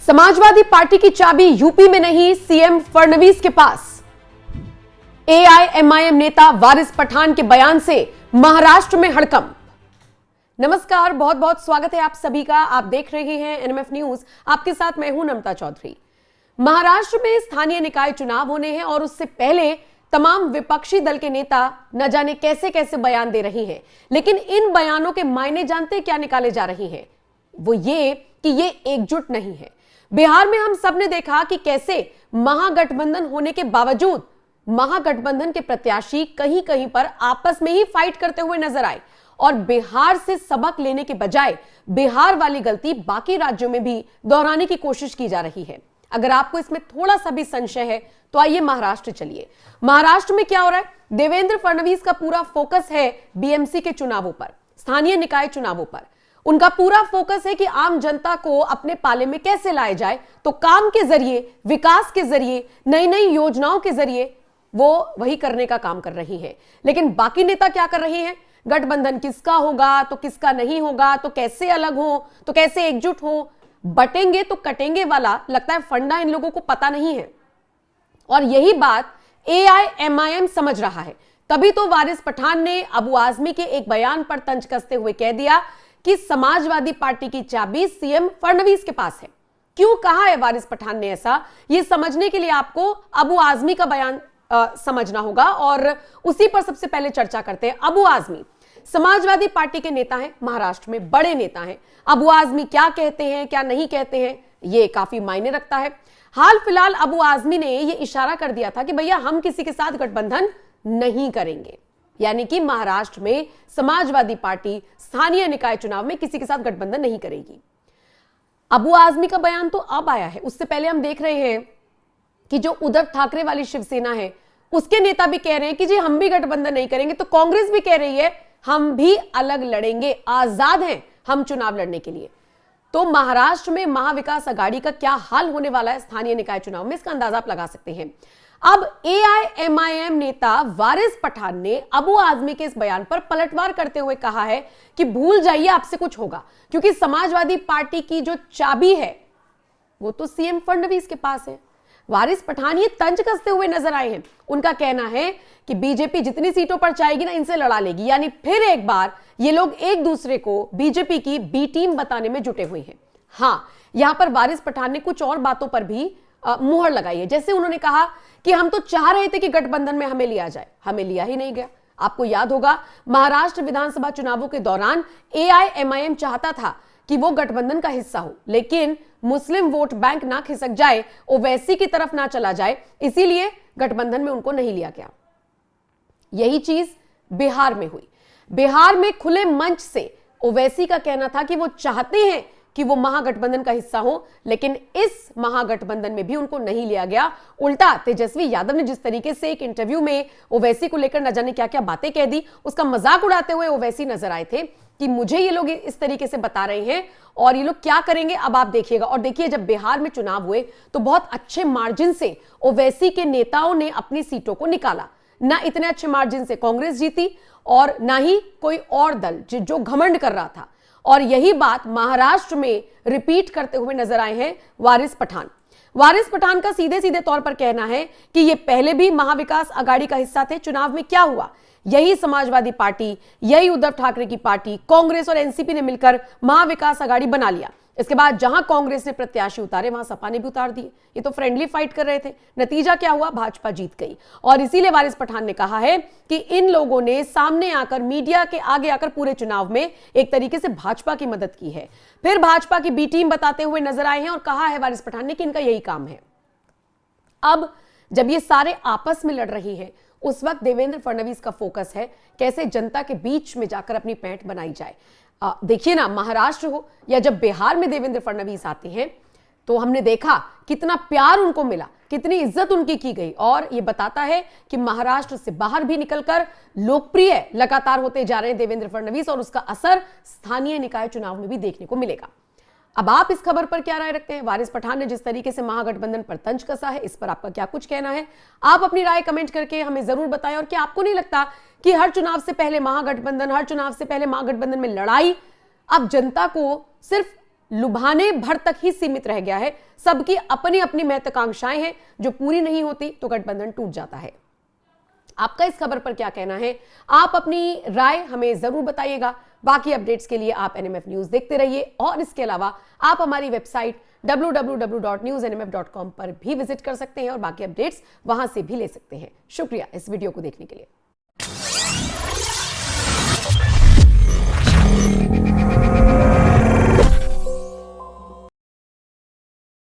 Samajwadi party की चाबी UP में नहीं, सीएम फडणवीस के पास। एआईएमआईएम नेता वारिस पठान के बयान से महाराष्ट्र में हड़कंप। नमस्कार, बहुत बहुत स्वागत है आप सभी का। आप देख रहे हैं एनएमएफ न्यूज, आपके साथ मैं हूं नम्रता चौधरी। महाराष्ट्र में स्थानीय निकाय चुनाव होने हैं और उससे पहले तमाम विपक्षी दल के नेता न जाने कैसे कैसे बयान दे रही हैं, लेकिन इन बयानों के मायने जानते क्या निकाले जा रही हैं? वो ये कि ये एकजुट नहीं है। बिहार में हम सब ने देखा कि कैसे महागठबंधन होने के बावजूद महागठबंधन के प्रत्याशी कहीं कहीं पर आपस में ही फाइट करते हुए नजर आए और बिहार से सबक लेने के बजाय बिहार वाली गलती बाकी राज्यों में भी दोहराने की कोशिश की जा रही है। अगर आपको इसमें थोड़ा सा भी संशय है तो आइए महाराष्ट्र चलिए। महाराष्ट्र में क्या हो रहा है? देवेंद्र फडणवीस का पूरा फोकस है बीएमसी के चुनावों पर, स्थानीय निकाय चुनावों पर। उनका पूरा फोकस है कि आम जनता को अपने पाले में कैसे लाया जाए, तो काम के जरिए, विकास के जरिए, नई नई योजनाओं के जरिए वो वही करने का काम कर रही है। लेकिन बाकी नेता क्या कर रहे हैं? गठबंधन किसका होगा तो किसका नहीं होगा, तो कैसे अलग हो तो कैसे एकजुट हो, बटेंगे तो कटेंगे वाला लगता है फंडा इन लोगों को पता नहीं है। और यही बात एआईएमआईएम समझ रहा है। तभी तो वारिस पठान ने अबू आजमी के एक बयान पर तंज कसते हुए कह दिया कि समाजवादी पार्टी की चाबी सीएम फडणवीस के पास है। क्यों कहा है वारिस पठान ने ऐसा, यह समझने के लिए आपको अबू आजमी का बयान समझना होगा और उसी पर सबसे पहले चर्चा करते हैं। अबू आजमी समाजवादी पार्टी के नेता हैं, महाराष्ट्र में बड़े नेता हैं। अबू आजमी क्या कहते हैं, क्या नहीं कहते हैं, यह काफी मायने रखता है। हाल फिलहाल अबू आजमी ने यह इशारा कर दिया था कि भैया हम किसी के साथ गठबंधन नहीं करेंगे, यानी कि महाराष्ट्र में समाजवादी पार्टी स्थानीय निकाय चुनाव में किसी के साथ गठबंधन नहीं करेगी। अबू आजमी का बयान तो अब आया है, उससे पहले हम देख रहे हैं कि जो उद्धव ठाकरे वाली शिवसेना है उसके नेता भी कह रहे हैं कि जी हम भी गठबंधन नहीं करेंगे, तो कांग्रेस भी कह रही है हम भी अलग लड़ेंगे, आजाद हैं हम चुनाव लड़ने के लिए। तो महाराष्ट्र में महाविकास आघाड़ी का क्या हाल होने वाला है स्थानीय निकाय चुनाव में, इसका अंदाजा आप लगा सकते हैं। अब एआईएमआईएम नेता वारिस पठान ने अबू आजमी के इस बयान पर पलटवार करते हुए कहा है कि भूल जाइए आपसे कुछ होगा, क्योंकि समाजवादी पार्टी की जो चाबी है वो तो सीएम फडणवीस के पास है। वारिस पठान ये तंज कसते हुए नजर आए हैं। उनका कहना है कि बीजेपी जितनी सीटों पर चाहेगी ना, इनसे लड़ा लेगी, यानी फिर एक बार ये लोग एक दूसरे को बीजेपी की बी टीम बताने में जुटे हुए हैं। हां, यहां पर वारिस पठान ने कुछ और बातों पर भी मुहर लगाई है। जैसे उन्होंने कहा कि हम तो चाह रहे थे कि गठबंधन में हमें लिया जाए, हमें लिया ही नहीं गया। आपको याद होगा महाराष्ट्र विधानसभा चुनावों के दौरान एआईएमआईएम चाहता था कि वो गठबंधन का हिस्सा हो, लेकिन मुस्लिम वोट बैंक ना खिसक जाए, ओवैसी की तरफ ना चला जाए, इसीलिए गठबंधन में उनको नहीं लिया गया। यही चीज बिहार में हुई। बिहार में खुले मंच से ओवैसी का कहना था कि वो चाहते हैं कि वो महागठबंधन का हिस्सा हो, लेकिन इस महागठबंधन में भी उनको नहीं लिया गया। उल्टा तेजस्वी यादव ने जिस तरीके से एक इंटरव्यू में ओवैसी को लेकर न जाने क्या क्या बातें कह दी, उसका मजाक उड़ाते हुए ओवैसी नजर आए थे कि मुझे ये लोग इस तरीके से बता रहे हैं और ये लोग क्या करेंगे अब आप देखिएगा। और देखिए, जब बिहार में चुनाव हुए तो बहुत अच्छे मार्जिन से ओवैसी के नेताओं ने अपनी सीटों को निकाला। ना इतने अच्छे मार्जिन से कांग्रेस जीती और ना ही कोई और दल जो घमंड कर रहा था। और यही बात महाराष्ट्र में रिपीट करते हुए नजर आए हैं वारिस पठान। वारिस पठान का सीधे सीधे तौर पर कहना है कि ये पहले भी महाविकास आघाड़ी का हिस्सा थे। चुनाव में क्या हुआ? यही समाजवादी पार्टी, यही उद्धव ठाकरे की पार्टी, कांग्रेस और एनसीपी ने मिलकर महाविकास आघाड़ी बना लिया। इसके बाद जहां कांग्रेस ने प्रत्याशी उतारे वहां सपा ने भी उतार दिए। ये तो फ्रेंडली फाइट कर रहे थे। नतीजा क्या हुआ? भाजपा जीत गई। और इसीलिए वारिस पठान ने कहा है कि इन लोगों ने सामने आकर, मीडिया के आगे आकर पूरे चुनाव में एक तरीके से भाजपा की मदद की है, फिर भाजपा की बी टीम बताते हुए नजर आए हैं और कहा है वारिस पठान ने कि इनका यही काम है। अब जब ये सारे आपस में लड़ रही हैं, उस वक्त देवेंद्र फडणवीस का फोकस है कैसे जनता के बीच में जाकर अपनी पैंठ बनाई जाए। देखिए ना, महाराष्ट्र हो या जब बिहार में देवेंद्र फडणवीस आते हैं तो हमने देखा कितना प्यार उनको मिला, कितनी इज्जत उनकी की गई। और यह बताता है कि महाराष्ट्र से बाहर भी निकलकर लोकप्रिय लगातार होते जा रहे हैं देवेंद्र फडणवीस, और उसका असर स्थानीय निकाय चुनाव में भी देखने को मिलेगा। अब आप इस खबर पर क्या राय रखते हैं? वारिस पठान ने जिस तरीके से महागठबंधन पर तंज कसा है, इस पर आपका क्या कुछ कहना है? आप अपनी राय कमेंट करके हमें जरूर बताएं। और क्या आपको नहीं लगता कि हर चुनाव से पहले महागठबंधन, हर चुनाव से पहले महागठबंधन में लड़ाई अब जनता को सिर्फ लुभाने भर तक ही सीमित रह गया है। सबकी अपनी अपनी महत्वाकांक्षाएं हैं, जो पूरी नहीं होती तो गठबंधन टूट जाता है। आपका इस खबर पर क्या कहना है? आप अपनी राय हमें जरूर बताइएगा। बाकी अपडेट्स के लिए आप एनएमएफ न्यूज देखते रहिए और इसके अलावा आप हमारी वेबसाइट www.newsnmf.com पर भी विजिट कर सकते हैं और बाकी अपडेट्स वहां से भी ले सकते हैं। शुक्रिया इस वीडियो को देखने के लिए।